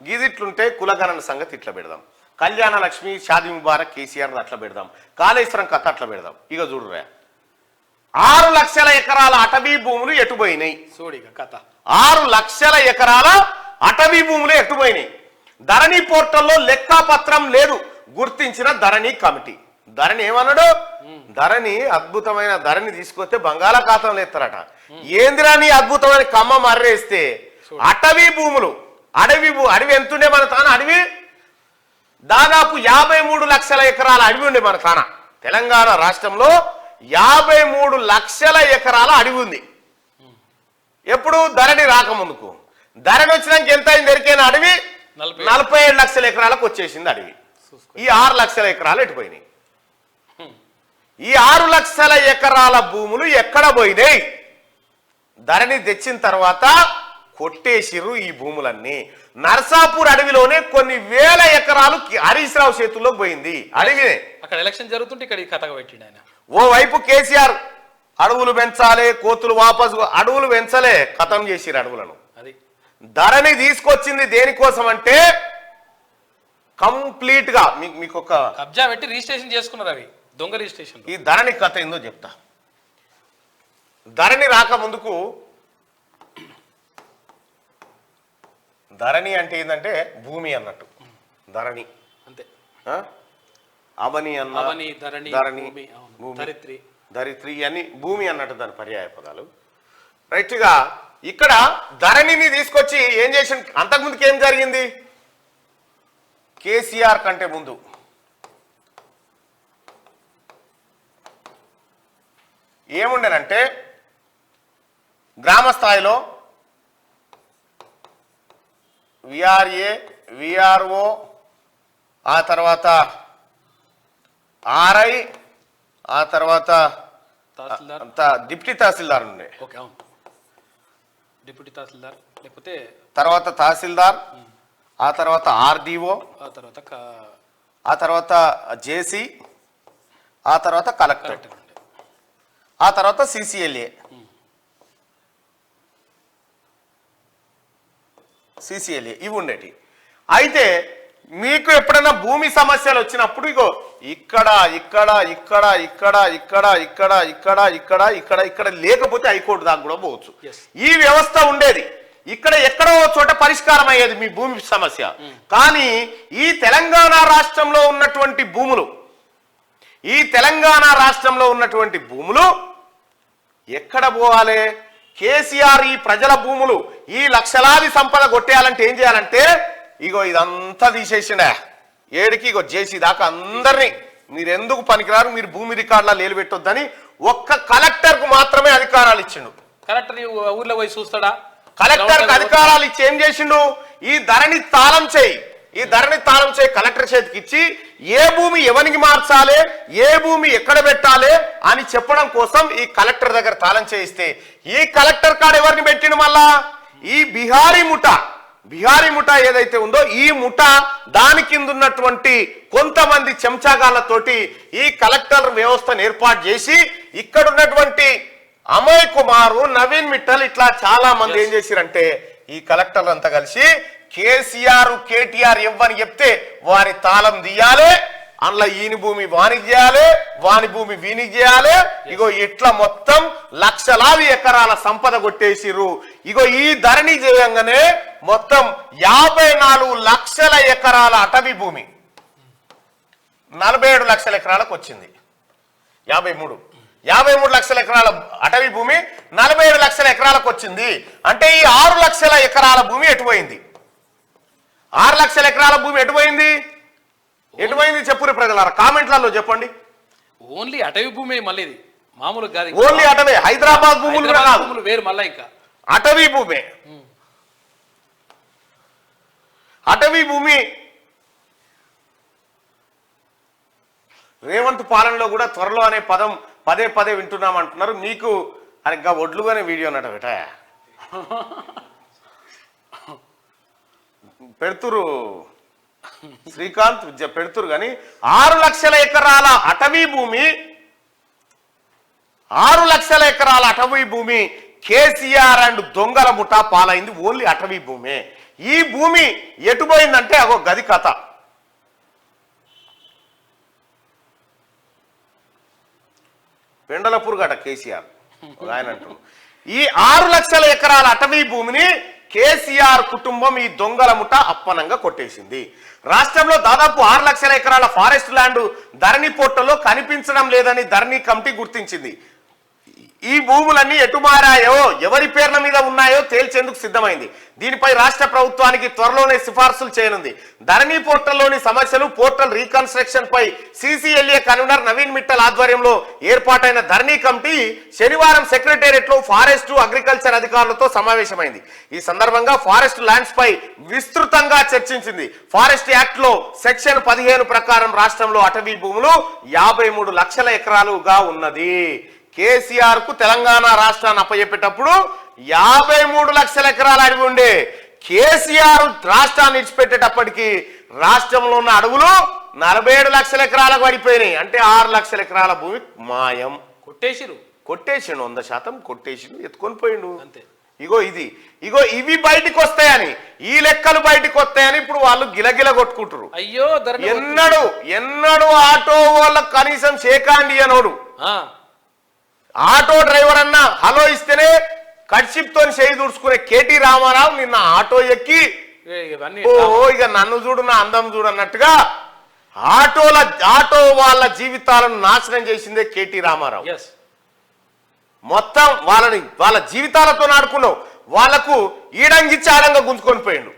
గిదిట్లుంటే కులగణన సంగతి ఇట్లా పెడదాం, కళ్యాణ లక్ష్మి షాదీ ముబారక్ కేసీఆర్ అట్లా పెడదాం, కాళేశ్వరం కథ అట్లా పెడదాం. ఇక చూడురా 6 లక్షల ఎకరాల అటవీ భూములు ఎటుపోయినాయి. కథ 6 లక్షల ఎకరాల అటవీ భూములు ఎటుపోయినాయి. ధరణి పోర్టల్లో లెక్కాపత్రం లేదు, గుర్తించిన ధరణి కమిటీ. ధరణి ఏమన్నాడు? ధరణి అద్భుతమైన ధరణి తీసుకొస్తే బంగాళాఖాతంలో ఎత్తారట. ఏందిరాని అద్భుతమైన కమ్మ మర్రేస్తే అటవీ భూములు, అడవి ఎంతుండే మన తాన? అడవి దాదాపు 53 లక్షల ఎకరాల అడవి ఉండే మన తాన. తెలంగాణ రాష్ట్రంలో 53 లక్షల ఎకరాల అడవి ఉంది. ఎప్పుడు? ధరణి రాకముందుకు. ధరణి వచ్చినాక ఎంత అయింది? దొరికిన అడవి 47 లక్షల ఎకరాలకు వచ్చేసింది అడవి. ఈ 6 లక్షల ఎకరాలు ఎటుపోయినాయి? ఈ 6 లక్షల ఎకరాల భూములు ఎక్కడ పోయినాయి? ధరణి తెచ్చిన తర్వాత కొట్టేసిర్రు ఈ భూములన్నీ. నర్సాపూర్ అడవిలోనే కొన్ని వేల ఎకరాలు హరీష్ రావు చేతుల్లోకి పోయింది. అడవినే అక్కడ ఎలక్షన్ జరుగుతుంటే ఇక్కడ కథగా పెట్టిండు ఆయన. ఓవైపు కేసీఆర్ అడవులు పెంచాలే, కోతులు వాపసు, అడవులు పెంచలే, ఖతం చేసిరు అడవులను. అది ధరణి తీసుకొచ్చింది దేనికోసం అంటే కంప్లీట్ గా మీకు ఒక కబ్జా పెట్టి రిజిస్ట్రేషన్ చేసుకున్నారు. అవి దొంగ రిజిస్ట్రేషన్. ఈ ధరణి కథ ఏందో చెప్తా. ధరణి రాకముందుకు ధరణి అంటే ఏంటంటే భూమి అన్నట్టు. ధరణి అంతే. అవని అన్న, ధరణి, ధరిత్రి అని భూమి అన్నట్టు దాని పర్యాయ పదాలు. రైట్గా ఇక్కడ ధరణిని తీసుకొచ్చి ఏం చేసి, అంతకుముందుకు ఏం జరిగింది? కేసీఆర్ కంటే ముందు ఏముండేనంటే గ్రామ స్థాయిలో విఆర్ఏ, విఆర్ఓ, ఆ తర్వాత ఆర్ఐ, ఆ తర్వాత డిప్యూటీ తహసీల్దార్ ఉండే. డిప్యూటీ తహసీల్దార్ లేకపోతే తర్వాత తహసీల్దార్, ఆ తర్వాత ఆర్డీఓ, ఆ తర్వాత జేసీ, ఆ తర్వాత కలెక్టర్, ఆ తర్వాత సిసిఎల్ఏ. ఇవి ఉండేటి. అయితే మీకు ఎప్పుడైనా భూమి సమస్యలు వచ్చినప్పుడు ఇగో ఇక్కడ ఇక్కడ ఇక్కడ ఇక్కడ ఇక్కడ ఇక్కడ ఇక్కడ ఇక్కడ ఇక్కడ ఇక్కడ లేకపోతే హైకోర్టు దాకా కూడా పోవచ్చు. ఈ వ్యవస్థ ఉండేది. ఇక్కడ ఎక్కడో చోట పరిష్కారం అయ్యేది మీ భూమి సమస్య. కానీ ఈ తెలంగాణ రాష్ట్రంలో ఉన్నటువంటి భూములు ఎక్కడ పోవాలి? కేసీఆర్ ఈ ప్రజల భూములు, ఈ లక్షలాది సంపద కొట్టేయాలంటే ఏం చేయాలంటే ఇగో ఇదంతా తీసేసిండా ఏడికి, ఇగో జేసీ దాకా అందరినీ మీరెందుకు పనికిరారు, మీరు భూమి రికార్డులా లేలు పెట్టొద్దని ఒక్క కలెక్టర్ కు మాత్రమే అధికారాలు ఇచ్చిండు. కలెక్టర్ ఊర్లో పోయి చూస్తాడా? కలెక్టర్ కు అధికారాలు ఇచ్చి ఏం చేసిండు? ఈ ధరణి తాళం చేయి కలెక్టర్ చేతికి ఇచ్చి ఏ భూమి ఎవరికి మార్చాలి, ఏ భూమి ఎక్కడ పెట్టాలి అని చెప్పడం కోసం ఈ కలెక్టర్ దగ్గర తాళం చేయిస్తే ఈ కలెక్టర్ కాడ ఎవరిని పెట్టిండు? మళ్ళా ఈ బిహారీ ముఠా ఏదైతే ఉందో ఈ ముఠా దాని కింద ఉన్నటువంటి కొంతమంది చెంచాగాళ్లతోటి ఈ కలెక్టర్ వ్యవస్థను ఏర్పాటు చేసి ఇక్కడ ఉన్నటువంటి అమయ్ కుమారు, నవీన్ మిట్టల్ ఇట్లా చాలా మంది ఏం చేసిరంటే ఈ కలెక్టర్లు అంతా కలిసి కేసీఆర్, కేటీఆర్ ఇవ్వని చెప్తే వారి తాళం తీయాలి, అందులో ఈయన భూమి వానికి చేయాలి, వాని భూమి వీనికి చేయాలి. ఇగో ఇట్లా మొత్తం లక్షలాది ఎకరాల సంపద కొట్టేసిర్రు. ఇగో ఈ ధరణి చేయంగానే మొత్తం 54 లక్షల ఎకరాల అటవీ భూమి 47 లక్షల ఎకరాలకు వచ్చింది. 53 లక్షల ఎకరాల అటవీ భూమి 47 లక్షల ఎకరాలకు వచ్చింది. అంటే ఈ 6 లక్షల ఎకరాల భూమి ఎటుపోయింది? 6 లక్షల ఎకరాల భూమి ఎటుపోయింది చెప్పురు ప్రజలారా, కామెంట్లలో చెప్పండి. ఓన్లీ అటవీ భూమి, మళ్ళీ మామూలు కాదు, ఓన్లీ అటవీ. హైదరాబాద్ భూములు వేరు, మళ్ళీ ఇంకా అటవీ భూమి. రేవంత్ పాలనలో కూడా త్వరలో అనే పదం పదే పదే వింటున్నామంటున్నారు. మీకు ఇంకా ఒడ్లుగానే వీడియో అన్నట్టు బేట పెడుతురు, శ్రీకాంత్ పెడుతురు. కానీ 6 లక్షల ఎకరాల అటవీ భూమి, 6 లక్షల ఎకరాల అటవీ భూమి కేసీఆర్ అండ్ దొంగల ముఠా పాలైంది ఓన్లీ అటవీ భూమే. ఈ భూమి ఎటుపోయిందంటే అగో గది కథ. పెండలపూర్ గట కేసీఆర్ ఆయన అంటున్నాడు. ఈ 6 లక్షల ఎకరాల అటవీ భూమిని కేసీఆర్ కుటుంబం ఈ దొంగల ముఠ అప్పనంగా కొట్టేసింది. రాష్ట్రంలో దాదాపు 6 లక్షల ఎకరాల ఫారెస్ట్ ల్యాండ్ ధరణి పోర్టల్లో కనిపించడం లేదని ధరణి కమిటీ గుర్తించింది. ఈ భూములన్నీ ఎటు మారాయో ఎవరి పేర్ల మీద ఉన్నాయో తేల్చేందుకు సిద్ధమైంది. దీనిపై రాష్ట్ర ప్రభుత్వానికి త్వరలోనే సిఫార్సులు చేయనుంది. ధరణి పోర్టల్లోని సమస్యలు, పోర్టల్ రీకన్స్ట్రక్షన్ పై CCLA కన్వీనర్ నవీన్ మిట్టల్ ఆధ్వర్యంలో ఏర్పాటైన ధరణి కమిటీ శనివారం సెక్రటేరియట్ లో ఫారెస్ట్, అగ్రికల్చర్ అధికారులతో సమావేశమైంది. ఈ సందర్భంగా ఫారెస్ట్ ల్యాండ్స్ పై విస్తృతంగా చర్చించింది. ఫారెస్ట్ యాక్ట్ లో సెక్షన్ 15 ప్రకారం రాష్ట్రంలో అటవీ భూములు 53 లక్షల ఎకరాలుగా ఉన్నది. కేసీఆర్ కు తెలంగాణ రాష్ట్రాన్ని అప్పచెప్పేటప్పుడు 53 లక్షల ఎకరాల అడవి ఉండే. కేసీఆర్ రాష్ట్రాన్ని ఇచ్చిపెట్టేటప్పటికి రాష్ట్రంలో ఉన్న అడవులు 47 లక్షల ఎకరాలకు పడిపోయినాయి. అంటే 6 లక్షల ఎకరాల భూమి మాయం. కొట్టేసిరు, 100% కొట్టేసిండు, ఎత్తుకొని పోయిండు అంతే. ఇగో ఇవి బయటికి వస్తాయని, ఈ లెక్కలు బయటికి వస్తాయని ఇప్పుడు వాళ్ళు గిలగిల కొట్టుకుంటారు. అయ్యో ఎన్నడు ఆటో వాళ్ళకు కనీసం షేకాండి అనోడు. ఆటో డ్రైవర్ అన్న హలో ఇస్తేనే కడ్షిప్ తో చేయి దూడ్చుకునే కేటీ రామారావు నిన్న ఆటో ఎక్కి ఇక నన్ను చూడు నా అందం చూడు అన్నట్టుగా ఆటో వాళ్ళ జీవితాలను నాశనం చేసిందే కేటీ రామారావు. మొత్తం వాళ్ళ జీవితాలతో ఆడుకున్నావు. వాళ్లకు ఈడంగిచ్చి ఆడంగా గుంజుకొని పోయిండు.